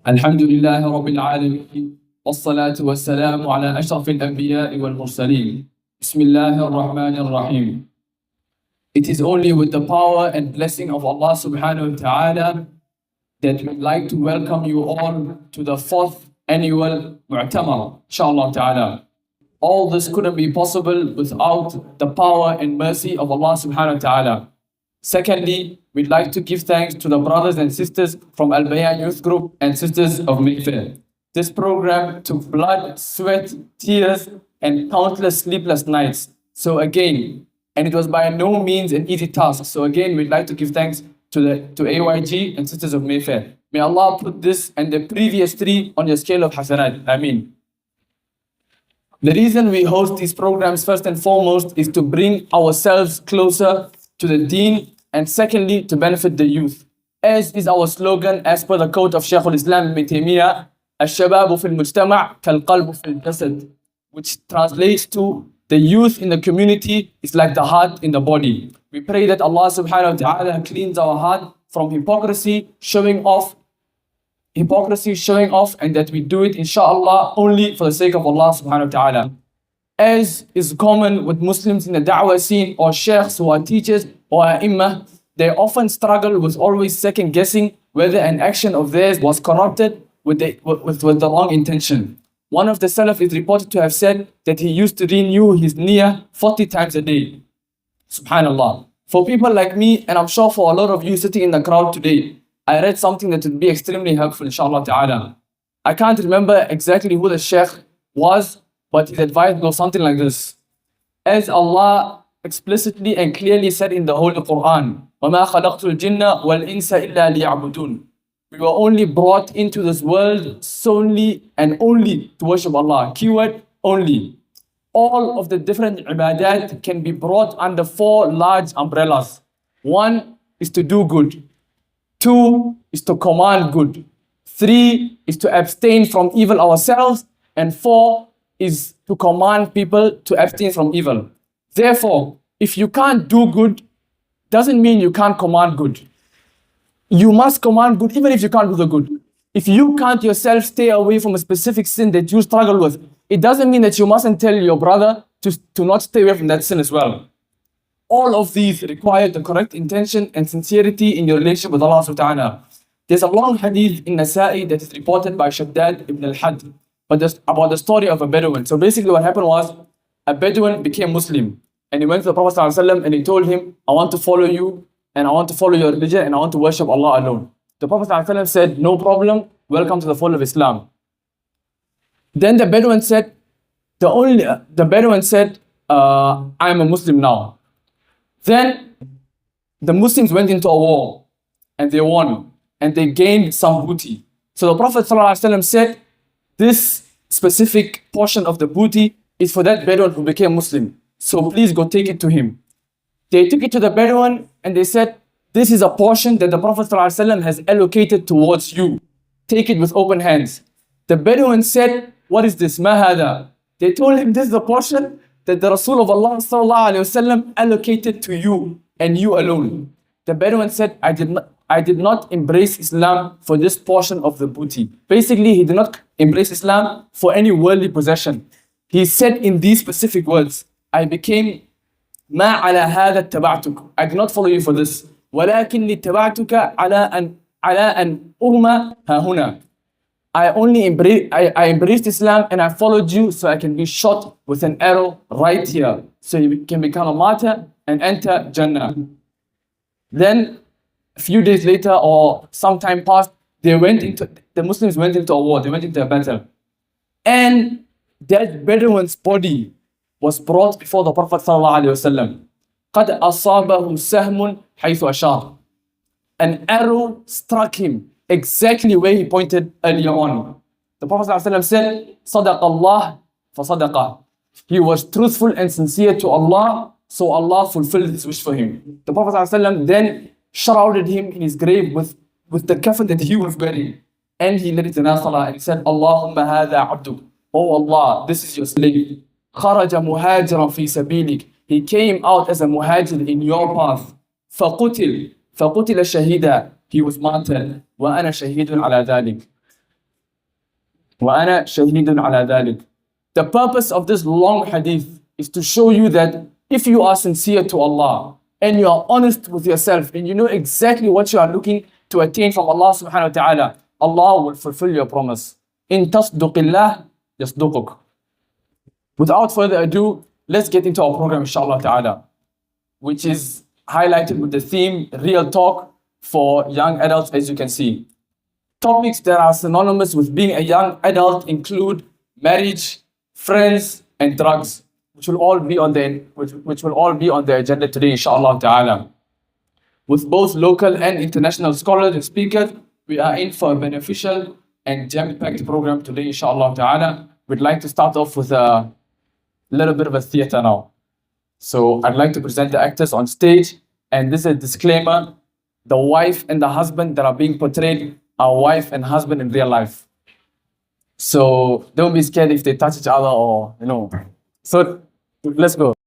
الحمد لله رب العالمين والصلاة والسلام على أشرف الأنبياء والمرسلين بسم الله الرحمن الرحيم. It is only with the power and blessing of Allah subhanahu wa ta'ala that we'd like to welcome you all to the 4th annual Mu'tamar, inshallah ta'ala. All this couldn't be possible without the power and mercy of Allah subhanahu wa ta'ala. Secondly, we'd like to give thanks to the brothers and sisters from Al Bayan Youth Group and sisters of MAYFAIR. This program took blood, sweat, tears, and countless sleepless nights. So again, and it was by no means an easy task. So again, we'd like to give thanks to AYG and sisters of MAYFAIR. May Allah put this and the previous 3 on your scale of hasanat. Ameen. The reason we host these programs first and foremost is to bring ourselves closer to the deen, and secondly to benefit the youth. As is our slogan, as per the quote of Shaykh al-Islam Ibn Taymiyyah, الشباب في المجتمع كالقلب في الجسد, which translates to the youth in the community is like the heart in the body. We pray that Allah subhanahu wa ta'ala cleans our heart from hypocrisy, showing off, and that we do it inshallah only for the sake of Allah subhanahu wa ta'ala. As is common with Muslims in the da'wah scene or sheikhs who are teachers or ai they often struggle with always second guessing whether an action of theirs was corrupted with the wrong intention. One of the Salaf is reported to have said that he used to renew his niyyah 40 times a day. Subhanallah. For people like me, and I'm sure for a lot of you sitting in the crowd today, I read something that would be extremely helpful inshallah ta'ala. I can't remember exactly who the sheikh was, but his advice goes something like this. As Allah explicitly and clearly said in the Holy Quran, وَمَا خَلَقْتُ الْجِنَّ وَالْإِنسَ إِلَّا لِيَعْبُدُونَ. We were only brought into this world solely and only to worship Allah. Keyword, only. All of the different ibadat can be brought under 4 large umbrellas. 1 is to do good. 2 is to command good. 3 is to abstain from evil ourselves. And 4 is to command people to abstain from evil. Therefore, if you can't do good, doesn't mean you can't command good. You must command good even if you can't do the good. If you can't yourself stay away from a specific sin that you struggle with, it doesn't mean that you mustn't tell your brother to not stay away from that sin as well. All of these require the correct intention and sincerity in your relationship with Allah subhanahu wa ta'ala. There's a long hadith in Nasa'i that is reported by Shaddad ibn al-Had, but about the story of a Bedouin. So basically what happened was, a Bedouin became Muslim, and he went to the Prophet ﷺ and he told him, I want to follow you, and I want to follow your religion, and I want to worship Allah alone. The Prophet ﷺ said, no problem, welcome to the fold of Islam. Then the Bedouin said, I am a Muslim now. Then the Muslims went into a war, and they won, and they gained some booty. So the Prophet ﷺ said, this specific portion of the booty is for that Bedouin who became Muslim. So please go take it to him. They took it to the Bedouin and they said, this is a portion that the Prophet ﷺ has allocated towards you. Take it with open hands. The Bedouin said, what is this? Ma hada? They told him, this is a portion that the Rasul of Allah ﷺ allocated to you and you alone. The Bedouin said, I did not embrace Islam for this portion of the booty. Basically, he did not embrace Islam for any worldly possession. He said in these specific words, I became ما على هذا اتبعتك. I did not follow you for this. ولكن اتبعتك على أن أرمى ها هنا. I embraced Islam and I followed you so I can be shot with an arrow right here. So you can become a martyr and enter Jannah. Then a few days later or some time passed, the Muslims went into a war, they went into a battle. And that Bedouin's body was brought before the Prophet ﷺ. قَدْ أَصَابَهُ سَهْمٌ حَيْثُ أَشَارَ. An arrow struck him exactly where he pointed earlier on. The Prophet ﷺ said, صَدَقَ اللَّهِ فَصَدَقَ. He was truthful and sincere to Allah, so Allah fulfilled his wish for him. The Prophet ﷺ then shrouded him in his grave with the kafan that he was wearing. And he led it in salah and he said, Allahumma hadha abduk. Oh Allah, this is your slave. Kharaja muhajiran fi sabilik. He came out as a muhajir in your path. فَقُتِلَ شَهِيدًا. He was martyred. وَأَنَا شَهِيدٌ عَلَى ذَلِكَ. وأنا شهيد على ذلك. The purpose of this long hadith is to show you that if you are sincere to Allah and you are honest with yourself and you know exactly what you are looking to attain from Allah subhanahu wa ta'ala, Allah will fulfill your promise. In tasduqillah yasduquk. Without further ado, let's get into our program inshallah ta'ala, which is highlighted with the theme Real Talk for Young Adults, as you can see. Topics that are synonymous with being a young adult include marriage, friends, and drugs, which will all be on the agenda today, inshallah ta'ala. With both local and international scholars and speakers, we are in for a beneficial and jam-packed program today, inshallah ta'ala. We'd like to start off with a little bit of a theater now. So I'd like to present the actors on stage, and this is a disclaimer. The wife and the husband that are being portrayed are wife and husband in real life. So don't be scared if they touch each other or, So let's go.